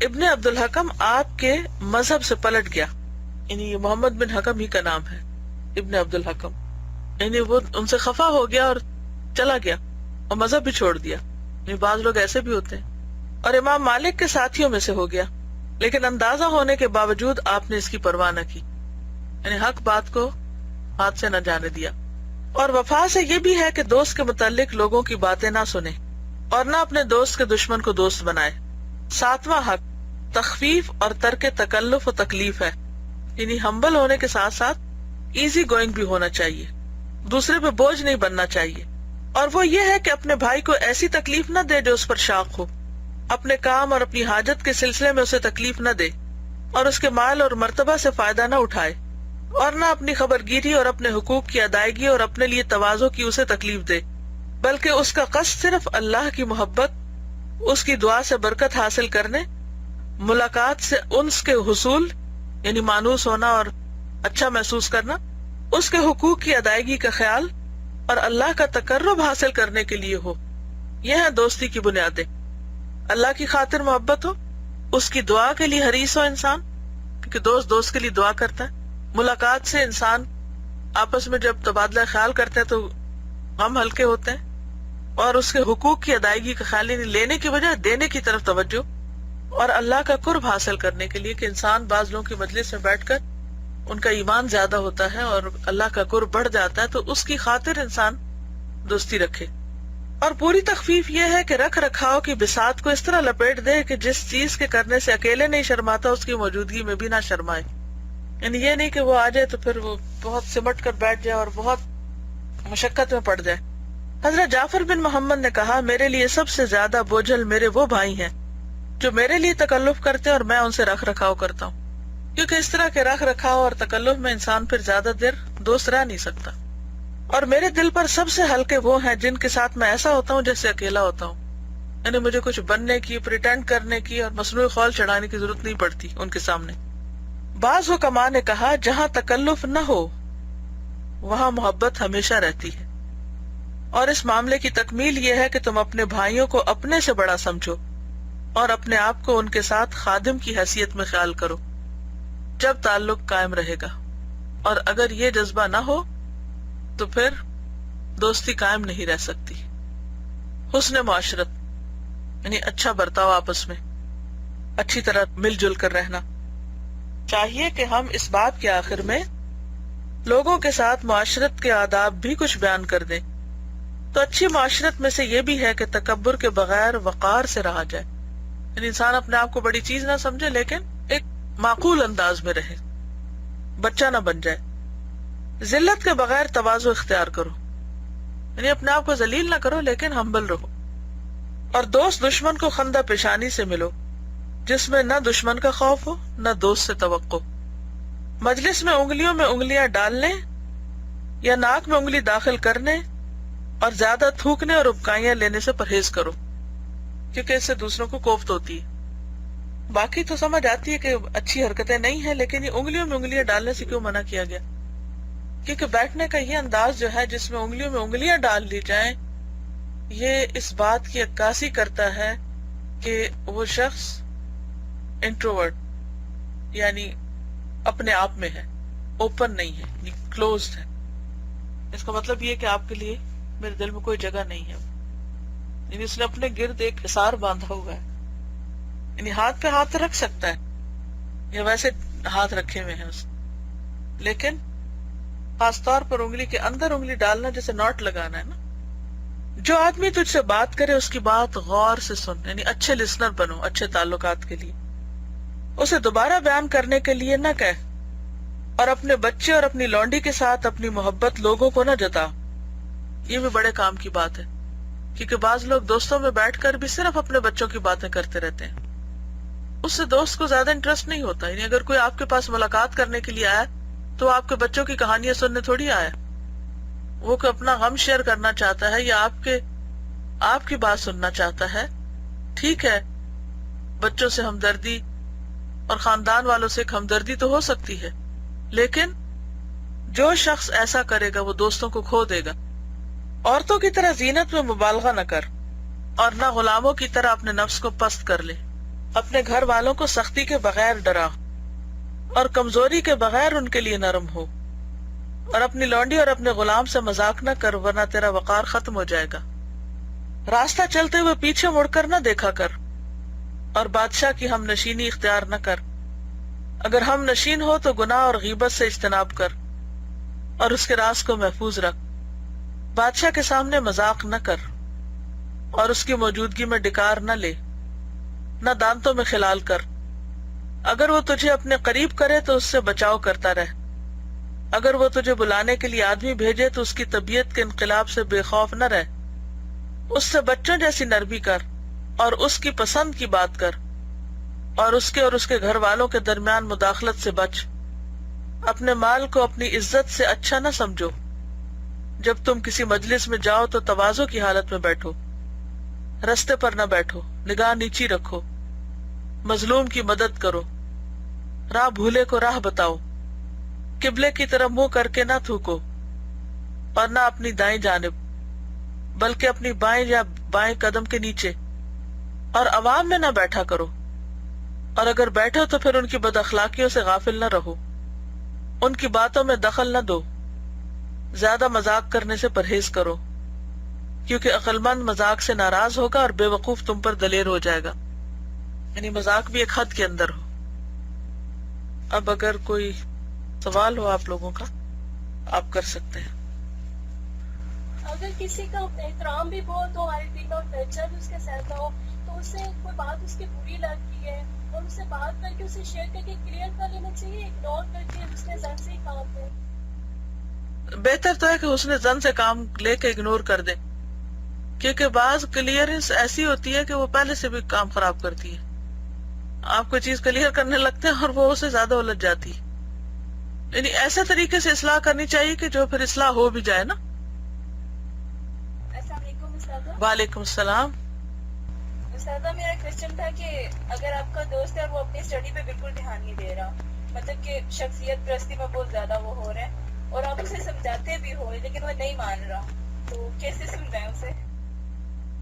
ابن عبد الحکم آپ کے مذہب سے پلٹ گیا، یعنی یہ محمد بن حکم ہی کا نام ہے، ابن عبد الحکم، یعنی وہ ان سے خفا ہو گیا اور چلا گیا اور مذہب بھی چھوڑ دیا۔ یعنی بعض لوگ ایسے بھی ہوتے ہیں۔ اور امام مالک کے ساتھیوں میں سے ہو گیا، لیکن اندازہ ہونے کے باوجود آپ نے اس کی پرواہ نہ کی، یعنی حق بات کو ہاتھ سے نہ جانے دیا۔ اور وفا سے یہ بھی ہے کہ دوست کے متعلق لوگوں کی باتیں نہ سنے اور نہ اپنے دوست کے دشمن کو دوست بنائے۔ 7واں حق تخفیف اور ترک تکلف و تکلیف ہے، یعنی ہمبل ہونے کے ساتھ ساتھ ایزی گوئنگ بھی ہونا چاہیے، دوسرے پہ بوجھ نہیں بننا چاہیے۔ اور وہ یہ ہے کہ اپنے بھائی کو ایسی تکلیف نہ دے جو اس پر شاق ہو، اپنے کام اور اپنی حاجت کے سلسلے میں اسے تکلیف نہ دے، اور اس کے مال اور مرتبہ سے فائدہ نہ اٹھائے، اور نہ اپنی خبرگیری اور اپنے حقوق کی ادائیگی اور اپنے لیے تواضع کی اسے تکلیف دے، بلکہ اس کا قصد صرف اللہ کی محبت، اس کی دعا سے برکت حاصل کرنے، ملاقات سے انس کے حصول یعنی مانوس ہونا اور اچھا محسوس کرنا، اس کے حقوق کی ادائیگی کا خیال اور اللہ کا تقرب حاصل کرنے کے لیے ہو۔ یہ ہیں دوستی کی بنیادیں۔ اللہ کی خاطر محبت ہو، اس کی دعا کے لیے حریص ہو انسان، کیونکہ دوست دوست کے لیے دعا کرتا ہے۔ ملاقات سے انسان آپس میں جب تبادلہ خیال کرتے ہیں تو غم ہلکے ہوتے ہیں، اور اس کے حقوق کی ادائیگی کا خیال، یعنی لینے کی بجائے دینے کی طرف توجہ، اور اللہ کا قرب حاصل کرنے کے لیے کہ انسان بعض لوگوں کی مجلس میں بیٹھ کر ان کا ایمان زیادہ ہوتا ہے اور اللہ کا قرب بڑھ جاتا ہے، تو اس کی خاطر انسان دوستی رکھے۔ اور پوری تخفیف یہ ہے کہ رکھ رکھاؤ کی بساط کو اس طرح لپیٹ دے کہ جس چیز کے کرنے سے اکیلے نہیں شرماتا اس کی موجودگی میں بھی نہ شرمائے، یعنی یہ نہیں کہ وہ آ جائے تو پھر وہ بہت سمٹ کر بیٹھ جائے اور بہت مشقت میں پڑ جائے۔ حضرت جعفر بن محمد نے کہا، میرے لیے سب سے زیادہ بوجھل میرے وہ بھائی ہیں جو میرے لیے تکلف کرتے ہیں اور میں ان سے رکھ رکھاؤ کرتا ہوں، کیونکہ اس طرح کے رکھ رکھاؤ اور تکلف میں انسان پھر زیادہ دیر دوست رہ نہیں سکتا۔ اور میرے دل پر سب سے ہلکے وہ ہیں جن کے ساتھ میں ایسا ہوتا ہوں جیسے اکیلا ہوتا ہوں، یعنی مجھے کچھ بننے کی، پریٹینڈ کرنے کی اور مصنوعی خول چڑھانے کی ضرورت نہیں پڑتی ان کے سامنے۔ بعض حکماء نے کہا جہاں تکلف نہ ہو وہاں محبت ہمیشہ رہتی ہے، اور اس معاملے کی تکمیل یہ ہے کہ تم اپنے بھائیوں کو اپنے سے بڑا سمجھو اور اپنے آپ کو ان کے ساتھ خادم کی حیثیت میں خیال کرو جب تعلق قائم رہے گا، اور اگر یہ جذبہ نہ ہو تو پھر دوستی قائم نہیں رہ سکتی۔ حسن معاشرت یعنی اچھا برتاؤ، آپس میں اچھی طرح مل جل کر رہنا۔ چاہیے کہ ہم اس بات کے آخر میں لوگوں کے ساتھ معاشرت کے آداب بھی کچھ بیان کر دیں۔ تو اچھی معاشرت میں سے یہ بھی ہے کہ تکبر کے بغیر وقار سے رہا جائے، یعنی انسان اپنے آپ کو بڑی چیز نہ سمجھے لیکن ایک معقول انداز میں رہے، بچہ نہ بن جائے۔ ذلت کے بغیر تواضع اختیار کرو، یعنی اپنے آپ کو ذلیل نہ کرو لیکن ہمبل رہو۔ اور دوست دشمن کو خندہ پیشانی سے ملو، جس میں نہ دشمن کا خوف ہو نہ دوست سے توقع۔ مجلس میں انگلیوں میں انگلیاں ڈالنے یا ناک میں انگلی داخل کرنے اور زیادہ تھوکنے اور ابکائیاں لینے سے پرہیز کرو، کیونکہ اس سے دوسروں کو کوفت ہوتی ہے۔ باقی تو سمجھ آتی ہے کہ اچھی حرکتیں نہیں ہیں، لیکن یہ انگلیوں میں انگلیاں ڈالنے سے کیوں منع کیا گیا؟ کیونکہ بیٹھنے کا یہ انداز جو ہے جس میں انگلیوں میں انگلیاں ڈال لی جائیں، یہ اس بات کی عکاسی کرتا ہے کہ وہ شخص انٹروورٹ یعنی اپنے آپ میں ہے، اوپن نہیں ہے، کلوزڈ ہے۔ اس کا مطلب یہ کہ آپ کے لیے میرے دل میں کوئی جگہ نہیں ہے، یعنی اس نے اپنے گرد ایک حصار باندھا ہوا ہے۔ یعنی ہاتھ پہ ہاتھ رکھ سکتا ہے یا ویسے ہاتھ رکھے ہوئے ہیں اس، لیکن خاص طور پر انگلی کے اندر انگلی ڈالنا جیسے ناٹ لگانا ہے نا۔ جو آدمی تجھ سے بات کرے اس کی بات غور سے سن، یعنی اچھے لسنر بنو اچھے تعلقات کے لیے۔ اسے دوبارہ بیان کرنے کے لیے نہ کہہ، اور اپنے بچے اور اپنی لونڈی کے ساتھ اپنی محبت لوگوں کو نہ جتا۔ یہ بھی بڑے کام کی بات ہے، کیونکہ بعض لوگ دوستوں میں بیٹھ کر بھی صرف اپنے بچوں کی باتیں کرتے رہتے ہیں، اس سے دوست کو زیادہ انٹرسٹ نہیں ہوتا۔ یعنی اگر کوئی آپ کے پاس ملاقات کرنے کے لیے آیا تو آپ کے بچوں کی کہانیاں سننے تھوڑی آیا، وہ کوئی اپنا غم شیئر کرنا چاہتا ہے یا آپ کی بات سننا چاہتا ہے۔ ٹھیک ہے، بچوں سے ہمدردی اور خاندان والوں سے ایک ہمدردی تو ہو سکتی ہے، لیکن جو شخص ایسا کرے گا وہ دوستوں کو کھو دے گا۔ عورتوں کی طرح زینت میں مبالغہ نہ کر، اور نہ غلاموں کی طرح اپنے نفس کو پست کر لے۔ اپنے گھر والوں کو سختی کے بغیر ڈرا اور کمزوری کے بغیر ان کے لیے نرم ہو، اور اپنی لونڈی اور اپنے غلام سے مذاق نہ کر ورنہ تیرا وقار ختم ہو جائے گا۔ راستہ چلتے ہوئے پیچھے مڑ کر نہ دیکھا کر، اور بادشاہ کی ہم نشینی اختیار نہ کر۔ اگر ہم نشین ہو تو گناہ اور غیبت سے اجتناب کر اور اس کے راز کو محفوظ رکھ۔ بادشاہ کے سامنے مذاق نہ کر اور اس کی موجودگی میں ڈکار نہ لے، نہ دانتوں میں خلال کر۔ اگر وہ تجھے اپنے قریب کرے تو اس سے بچاؤ کرتا رہ، اگر وہ تجھے بلانے کے لیے آدمی بھیجے تو اس کی طبیعت کے انقلاب سے بے خوف نہ رہ، اس سے بچوں جیسی نرمی کر اور اس کی پسند کی بات کر، اور اس کے گھر والوں کے درمیان مداخلت سے بچ۔ اپنے مال کو اپنی عزت سے اچھا نہ سمجھو۔ جب تم کسی مجلس میں جاؤ تو تواضع کی حالت میں بیٹھو، رستے پر نہ بیٹھو، نگاہ نیچی رکھو، مظلوم کی مدد کرو، راہ بھولے کو راہ بتاؤ، قبلے کی طرف منہ کر کے نہ تھوکو، اور نہ اپنی دائیں جانب بلکہ اپنی بائیں یا بائیں قدم کے نیچے، اور عوام میں نہ بیٹھا کرو، اور اگر بیٹھو تو پھر ان کی بد اخلاقیوں سے غافل نہ رہو، ان کی باتوں میں دخل نہ دو، زیادہ مذاق کرنے سے پرہیز کرو، کیونکہ عقل مند مذاق سے ناراض ہوگا اور بے وقوف تم پر دلیر ہو جائے گا۔ یعنی مذاق بھی ایک حد کے اندر ہو۔ اب اگر کوئی سوال ہو آپ لوگوں کا آپ کر سکتے ہیں۔ اگر کسی کا احترام بھی بہت ہو ہمارے دل میں اور نیچر بھی اس کے ساتھ نہ ہو تو اس سے کوئی بات اس کی بری لگتی ہے اور اس سے بات کر کے اسے شیئر کر کے کلیئر کر لینا چاہیے، اگنور کر کے اس نے زن سے ہی کام ہے۔ بہتر تو ہے کہ اس نے زن سے کام لے کے اگنور کر دے، کیونکہ بعض کلیئرنس ایسی ہوتی ہے کہ وہ پہلے سے بھی کام خراب کرتی ہے۔ آپ کوئی چیز کلیئر کرنے لگتے ہیں اور وہ اسے زیادہ الجھ جاتی ہے۔ یعنی ایسے طریقے سے اصلاح کرنی چاہیے کہ جو پھر اصلاح ہو بھی جائے نا، استاذہ وعلیکم السلام. استاذہ میرا کوشچن تھا کہ اگر آپ کا دوست ہے اور وہ اپنی اسٹڈی پہ بالکل دھیان نہیں دے رہا، مطلب کہ شخصیت پرستی میں بہت زیادہ وہ ہو رہا ہے اور آپ اسے سمجھاتے بھی ہو لیکن وہ نہیں مان رہا، تو کیسے سمجھائیں اسے؟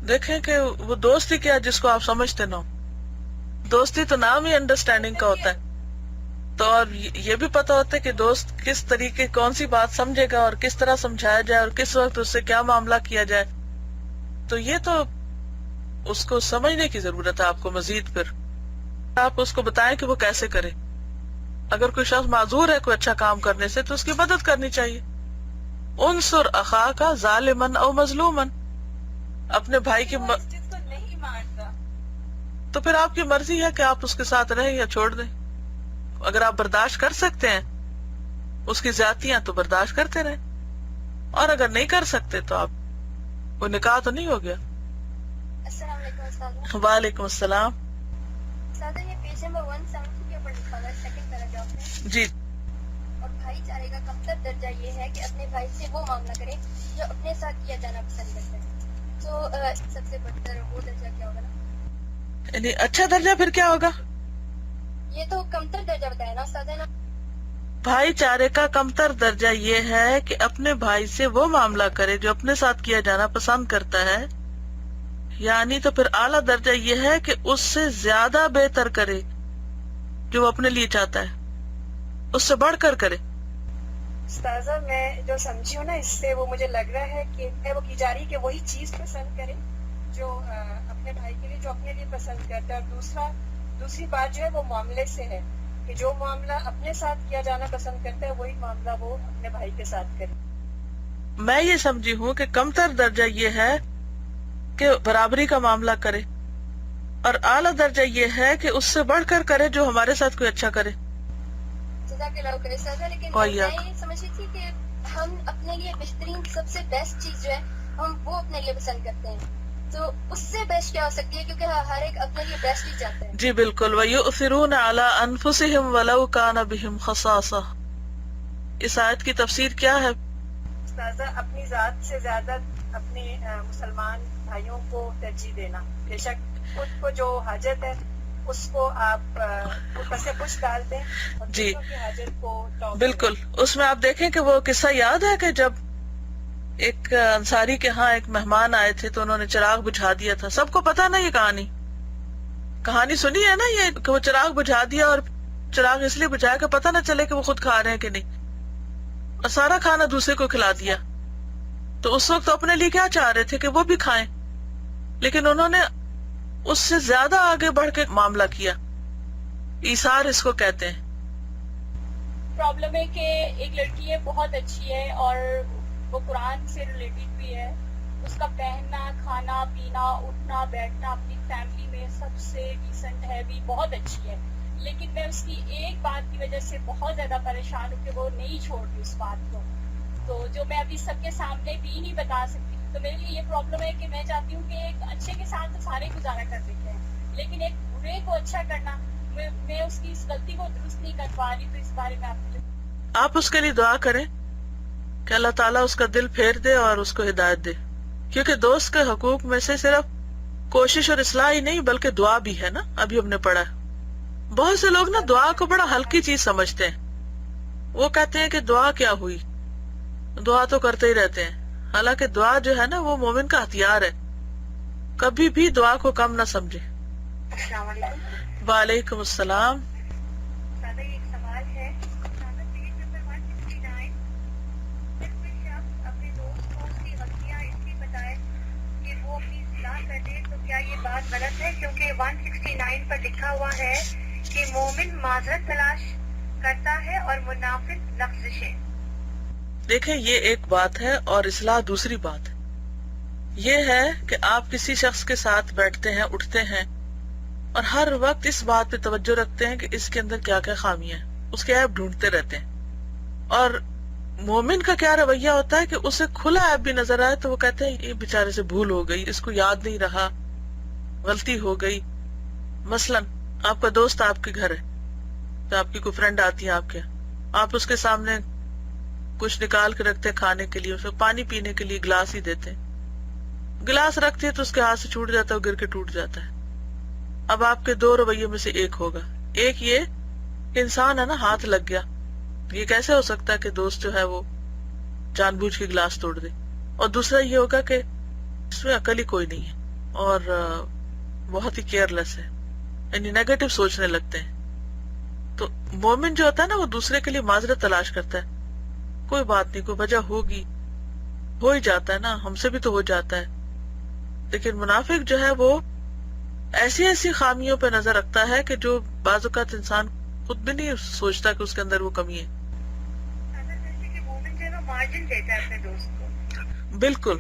دیکھیں کہ وہ دوستی کیا جس کو آپ سمجھتے نہ ہو. دوستی تو نام ہی انڈرسٹینڈنگ کا ہوتا ہے، تو اور یہ بھی پتا ہوتا ہے کہ دوست کس طریقے کون سی بات سمجھے گا اور کس طرح سمجھایا جائے اور کس وقت اس سے کیا معاملہ کیا جائے. تو یہ تو اس کو سمجھنے کی ضرورت ہے آپ کو مزید. پھر آپ اس کو بتائیں کہ وہ کیسے کرے. اگر کوئی شخص معذور ہے کوئی اچھا کام کرنے سے تو اس کی مدد کرنی چاہیے. انصر اخاک ظالمن او مظلومن. اپنے بھائی کی وہ اس چیز کو نہیں مانتا. تو پھر آپ کی مرضی ہے کہ آپ اس کے ساتھ رہیں یا چھوڑ دیں. اگر آپ برداشت کر سکتے ہیں اس کی زیادتیاں تو برداشت کرتے رہیں، اور اگر نہیں کر سکتے تو آپ وہ نکاح تو نہیں ہو گیا. السلام علیکم استاذہ. وعلیکم السلام. استاذہ یہ پیج نمبر 170 کے اوپر لکھا ہوا ہے سیکنڈ پیراگراف میں، جی اور بھائی چارے کا کمتر درجہ یہ ہے کہ اپنے بھائی سے وہ معاملہ کرے جو اپنے ساتھ کیا جانا پسند کرتے ہیں. تو سب سے بدتر وہ درجہ کیا ہوگا نا؟ یعنی اچھا درجہ پھر کیا ہوگا؟ یہ تو کمتر درجہ بتایا نا استاذہ نا. بھائی چارے کا کمتر درجہ یہ ہے کہ اپنے بھائی سے وہ معاملہ کرے جو اپنے ساتھ کیا جانا پسند کرتا ہے، یعنی تو پھر اعلیٰ درجہ یہ ہے کہ اس سے زیادہ بہتر کرے جو وہ اپنے لیے چاہتا ہے، اس سے بڑھ کر کرے. استاذہ میں جو سمجھی ہوں نا اس سے وہ مجھے لگ رہا ہے کہ وہ کی جا رہی کہ وہی چیز پسند کرے جو اپنے بھائی کے لیے جو اپنے لیے پسند کرتا ہے، اور دوسری بات جو ہے وہ معاملے سے ہے کہ جو معاملہ اپنے ساتھ کیا جانا پسند کرتا ہے وہی معاملہ وہ اپنے بھائی کے ساتھ کرے. میں یہ سمجھی ہوں کہ کمتر درجہ یہ ہے کہ برابری کا معاملہ کرے، اور اعلیٰ درجہ یہ ہے کہ اس سے بڑھ کر کرے جو ہمارے ساتھ کوئی اچھا کرے. جزاک اللہ خیر استاذہ. لیکن میں یہ سمجھ رہی تھی کہ ہم اپنے لیے بہترین سب سے بیسٹ چیز جو ہے ہم وہ اپنے لیے پسند کرتے ہیں، تو اس سے بیسٹ کیا ہو سکتی ہے؟ کیونکہ ہر ایک اپنے لیے بیسٹ ہی چاہتے ہیں. جی بالکل. وَيُؤْثِرُونَ عَلَىٰ أَنفُسِهِمْ وَلَوْ كَانَ بِهِمْ خَصَاصَةٌ. اس آیت کی تفسیر کیا ہے؟ استاذہ اپنی ذات سے زیادہ اپنے مسلمان بھائیوں کو ترجیح دینا. بے شک خود کو جو حاجت ہے اس کو آپ پس پش ڈال دیں اور جی دوسروں کی حاجت کو ٹاپ بالکل. اس میں آپ دیکھیں کہ وہ قصہ یاد ہے کہ جب ایک انصاری کے ہاں ایک مہمان آئے تھے تو انہوں نے چراغ بجھا دیا تھا. سب کو پتا نا یہ کہانی سنی ہے نا یہ کہ وہ چراغ بجھا دیا، اور چراغ اس لیے بجھایا کہ پتہ نہ چلے کہ وہ خود کھا رہے ہیں کہ نہیں، اور سارا کھانا دوسرے کو کھلا دیا. تو اس وقت اپنے لیے کیا چاہ رہے تھے کہ وہ بھی کھائیں، لیکن انہوں نے اس سے زیادہ آگے بڑھ کے معاملہ کیا. ایثار اس کو کہتے ہیں. پرابلم ہے کہ ایک لڑکی ہے بہت اچھی ہے اور وہ قرآن سے ریلیٹڈ بھی ہے، اس کا پہننا کھانا پینا اٹھنا بیٹھنا اپنی فیملی میں سب سے ڈیسنٹ ہے بھی، بہت اچھی ہے، لیکن میں اس کی ایک بات کی وجہ سے بہت زیادہ پریشان ہوں کہ وہ نہیں چھوڑ رہی اس بات کو، تو جو میں ابھی سب کے سامنے بھی نہیں بتا سکتی. تو میرے لیے یہ پرابلم ہے کہ میں چاہتی ہوں کہ ایک اچھے کے ساتھ تو سارے گزارا کر دیتے ہیں، لیکن ایک برے کو اچھا کرنا میں اس کی اس غلطی کو درست نہیں کر پا رہی. تو اس بارے میں آپ اس کے لیے دعا کریں کہ اللہ تعالیٰ اس کا دل پھیر دے اور اس کو ہدایت دے، کیونکہ دوست کے حقوق میں سے صرف کوشش اور اصلاح ہی نہیں بلکہ دعا بھی ہے نا. ابھی ہم نے پڑھا ہے. بہت سے لوگ نا دعا کو بڑا ہلکی چیز سمجھتے ہیں. وہ کہتے ہیں کہ دعا کیا ہوئی، دعا تو کرتے ہی رہتے ہیں. حالانکہ دعا جو ہے نا وہ مومن کا ہتھیار ہے. کبھی بھی دعا کو کم نہ سمجھے. السلام علیکم. وعلیکم السلام. ایک سوال ہے. اپنے دوست کو اس کی غلطیاں اس لیے بتائے کہ وہ اپنی اصلاح کر دے، تو کیا یہ بات غلط ہے؟ کیونکہ 169 پر لکھا ہوا ہے کہ مومن معذرت تلاش کرتا ہے اور منافق لفظشیں. دیکھیں یہ ایک بات ہے اور اصلاح دوسری بات ہے. یہ ہے کہ آپ کسی شخص کے ساتھ بیٹھتے ہیں اٹھتے ہیں اور ہر وقت اس بات پہ توجہ رکھتے ہیں کہ اس کے اندر کیا کیا خامیاں ہیں، اس کے عیب ڈھونڈتے رہتے ہیں. اور مومن کا کیا رویہ ہوتا ہے کہ اسے کھلا عیب بھی نظر آئے تو وہ کہتے ہیں یہ بیچارے سے بھول ہو گئی، اس کو یاد نہیں رہا، غلطی ہو گئی. مثلا آپ کا دوست آپ کے گھر ہے تو آپ کی کوئی فرینڈ آتی ہے آپ کے، آپ اس کے سامنے کچھ نکال کے رکھتے ہیں کھانے کے لیے، اس کو پانی پینے کے لیے گلاس ہی دیتے ہیں. گلاس رکھتی ہے تو اس کے ہاتھ سے چھوٹ جاتا ہے، وہ گر کے ٹوٹ جاتا ہے. اب آپ کے دو رویے میں سے ایک ہوگا. ایک یہ کہ انسان ہے نا، ہاتھ لگ گیا، یہ کیسے ہو سکتا ہے کہ دوست جو ہے وہ جان بوجھ کے گلاس توڑ دے. اور دوسرا یہ ہوگا کہ اس میں عقل ہی کوئی نہیں ہے اور بہت ہی کیئر لیس ہے، یعنی نیگیٹو سوچنے لگتے ہیں. تو مومن جو ہوتا ہے نا، وہ دوسرے کے لیے معذرت تلاش کرتا ہے. کوئی بات نہیں، کوئی وجہ ہوگی، ہو ہی جاتا ہے نا، ہم سے بھی تو ہو جاتا ہے. لیکن منافق جو ہے وہ ایسی ایسی خامیوں پہ نظر رکھتا ہے کہ جو بعض اوقات انسان خود بھی نہیں سوچتا کہ اس کے اندر وہ کمی ہے. جیسے کہ مومن جو ہے نا مارجن دیتا ہے اپنے دوست کو. بالکل